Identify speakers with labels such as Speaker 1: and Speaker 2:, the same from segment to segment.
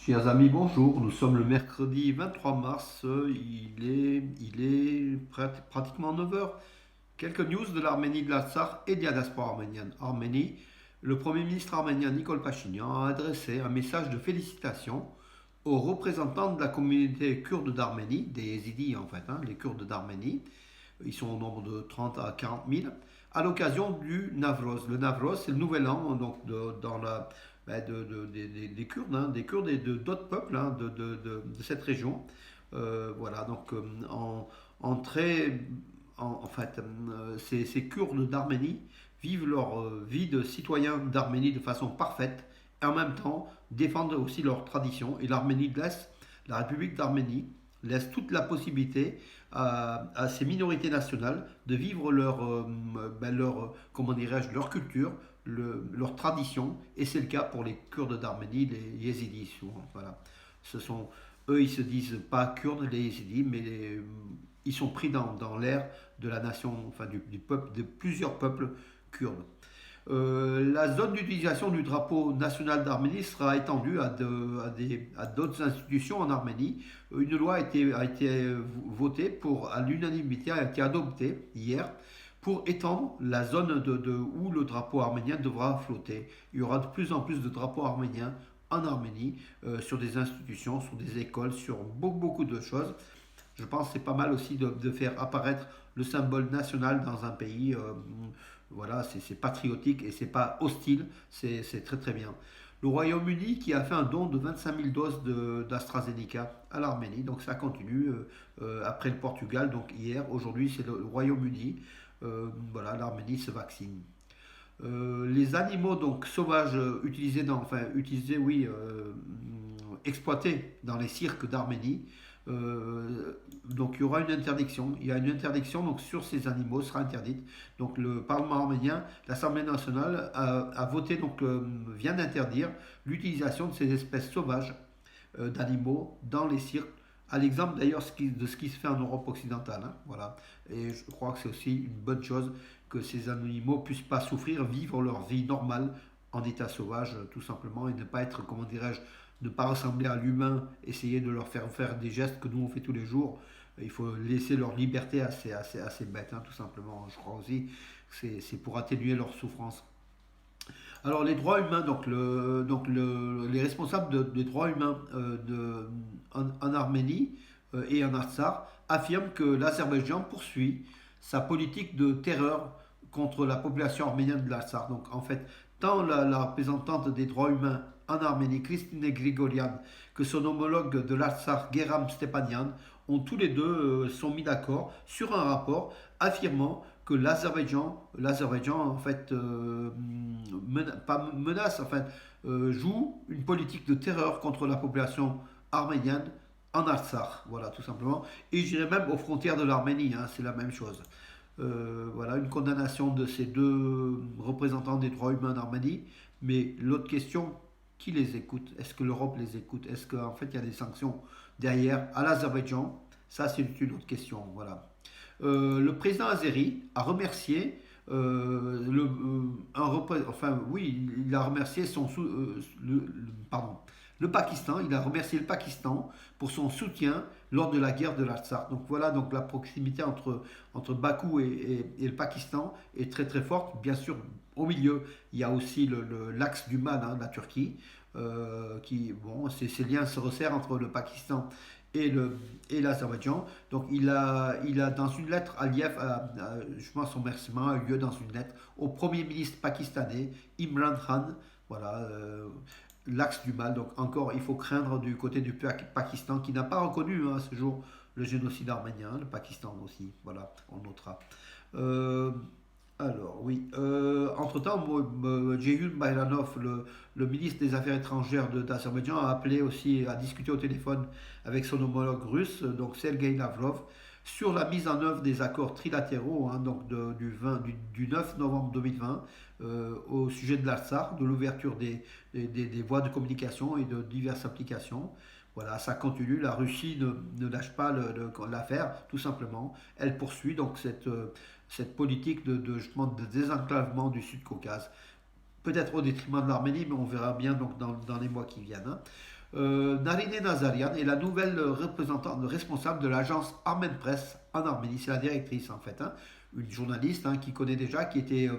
Speaker 1: Chers amis, bonjour. Nous sommes le mercredi 23 mars. Il est pratiquement 9 heures. Quelques news de l'Arménie, de l'Artsakh et de la diaspora arménienne. Arménie, le Premier ministre arménien Nicole Pachinian a adressé un message de félicitations aux représentants de la communauté kurde d'Arménie, des Yézidis en fait, les Kurdes d'Arménie. Ils sont au nombre de 30 à 40 000, à l'occasion du Navroz. Le Navroz, c'est le nouvel an donc dans la, des Kurdes, des Kurdes et d'autres peuples de cette région. Voilà, donc en fait, ces Kurdes d'Arménie vivent leur vie de citoyens d'Arménie de façon parfaite et en même temps défendent aussi leur tradition. Et l'Arménie laisse, la République d'Arménie laisse toute la possibilité à ces minorités nationales de vivre comment dirais-je, leur culture, leur tradition, et c'est le cas pour les Kurdes d'Arménie, les Yézidis souvent. Voilà. Eux, ils se disent pas Kurdes, les Yézidis, mais ils sont pris dans l'ère de la nation, enfin du peuple, de plusieurs peuples kurdes. La zone d'utilisation du drapeau national d'Arménie sera étendue à d'autres institutions en Arménie. Une loi a été votée à l'unanimité, a été adoptée hier pour étendre la zone où le drapeau arménien devra flotter. Il y aura de plus en plus de drapeaux arméniens en Arménie, sur des institutions, sur des écoles, sur beaucoup de choses. Je pense que c'est pas mal aussi de faire apparaître le symbole national dans un pays. Voilà, c'est patriotique et c'est pas hostile, c'est très très bien. Le Royaume-Uni qui a fait un don de 25 000 doses d'AstraZeneca à l'Arménie, donc ça continue après le Portugal, donc hier, aujourd'hui c'est le Royaume-Uni. Voilà, l'Arménie se vaccine. Les animaux donc sauvages utilisés, oui, exploités dans les cirques d'Arménie. Donc il y aura une interdiction. Il y a une interdiction donc sur ces animaux sera interdite. Donc le Parlement arménien, l'Assemblée nationale a voté vient d'interdire l'utilisation de ces espèces sauvages d'animaux dans les cirques. À l'exemple d'ailleurs de ce qui se fait en Europe occidentale. Voilà. Et je crois que c'est aussi une bonne chose que ces animaux puissent pas souffrir, vivre leur vie normale en état sauvage, tout simplement, et ne pas être, comment dirais-je, ne pas ressembler à l'humain, essayer de leur faire des gestes que nous on fait tous les jours. Il faut laisser leur liberté à ces bêtes, tout simplement. Je crois aussi que c'est pour atténuer leur souffrance. Alors les droits humains, les responsables des droits humains en Arménie et en Artsakh affirment que l'Azerbaïdjan poursuit sa politique de terreur contre la population arménienne de l'Artsakh. Donc en fait, tant la représentante des droits humains en Arménie, Christine Grigorian, que son homologue de l'Artsakh, Geram Stepanian, ont tous les deux sont mis d'accord sur un rapport affirmant que l'Azerbaïdjan en fait pas menace, en fait, joue une politique de terreur contre la population arménienne en Artsakh, voilà tout simplement. Et je dirais même aux frontières de l'Arménie, c'est la même chose. Voilà une condamnation de ces deux représentants des droits humains en Arménie. Mais l'autre question, qui les écoute? Est-ce que l'Europe les écoute? Est-ce qu'en fait il y a des sanctions derrière à l'Azerbaïdjan? Ça c'est une autre question. Voilà. Le président azéri a remercié enfin oui, il a remercié le Pakistan. Il a remercié le Pakistan pour son soutien lors de la guerre de l'Artsakh. Donc voilà, donc la proximité entre Bakou et le Pakistan est très très forte. Bien sûr, au milieu, il y a aussi l'axe du Man, la Turquie, ces liens se resserrent entre le Pakistan et l'Azerbaïdjan. Donc il a dans une lettre, je pense son remerciement a eu lieu dans une lettre au Premier ministre pakistanais, Imran Khan. Voilà, l'axe du mal. Donc encore, il faut craindre du côté du Pakistan qui n'a pas reconnu à ce jour le génocide arménien, le Pakistan aussi. Voilà, on notera. Euh, alors, oui. Entre-temps, Ceyhun Bayramov, le ministre des Affaires étrangères d'Azerbaïdjan, a appelé aussi à discuter au téléphone avec son homologue russe, donc Sergei Lavrov, sur la mise en œuvre des accords trilatéraux du 9 novembre 2020 au sujet de l'Artsakh, de l'ouverture des voies de communication et de diverses applications. Voilà, ça continue. La Russie ne lâche pas l'affaire, tout simplement. Elle poursuit donc cette politique justement de désenclavement du Sud-Caucase. peut-être au détriment de l'Arménie, mais on verra bien donc dans les mois qui viennent. Hein. Narine Nazarian est la nouvelle représentante responsable de l'agence Armen Press en Arménie. C'est la directrice en fait, hein. Une journaliste hein, qui connaît déjà, qui était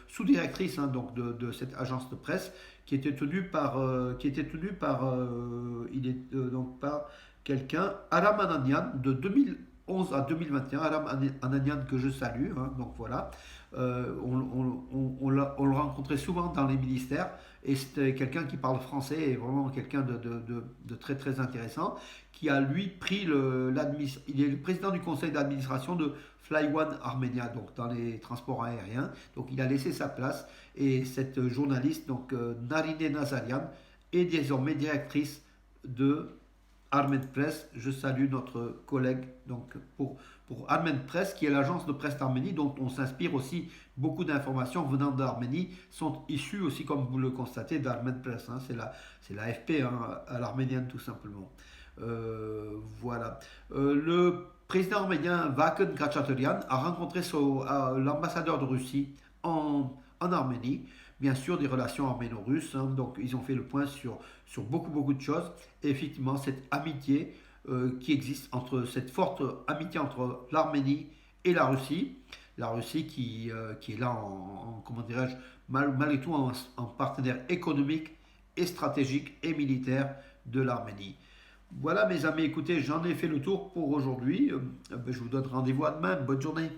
Speaker 1: sous-directrice hein, donc de cette agence de presse, il est donc par quelqu'un, Aram Ananian, de 2011 à 2021. Aram Ananian que je salue, hein, donc voilà. On le rencontrait souvent dans les ministères et c'était quelqu'un qui parle français et vraiment quelqu'un de très très intéressant qui a lui pris il est le président du conseil d'administration de Fly One Armenia, donc dans les transports aériens. Donc il a laissé sa place et cette journaliste, donc Narine Nazarian, est désormais directrice de Armen Press. Je salue notre collègue donc pour Armen Press, qui est l'agence de presse d'Arménie, dont on s'inspire aussi. Beaucoup d'informations venant d'Arménie sont issues aussi, comme vous le constatez, d'Armen Press. Hein. C'est la FP hein, à l'arménienne tout simplement. Voilà. Le président arménien Vakhen Khatchatorian a rencontré l'ambassadeur de Russie en Arménie. Bien sûr, des relations arméno-russes. Hein, donc, ils ont fait le point sur beaucoup de choses. Et effectivement, cette amitié qui existe cette forte amitié entre l'Arménie et la Russie. La Russie qui est là comment dirais-je, malgré tout en partenaire économique et stratégique et militaire de l'Arménie. Voilà mes amis, écoutez, j'en ai fait le tour pour aujourd'hui. Je vous donne rendez-vous à demain. Bonne journée.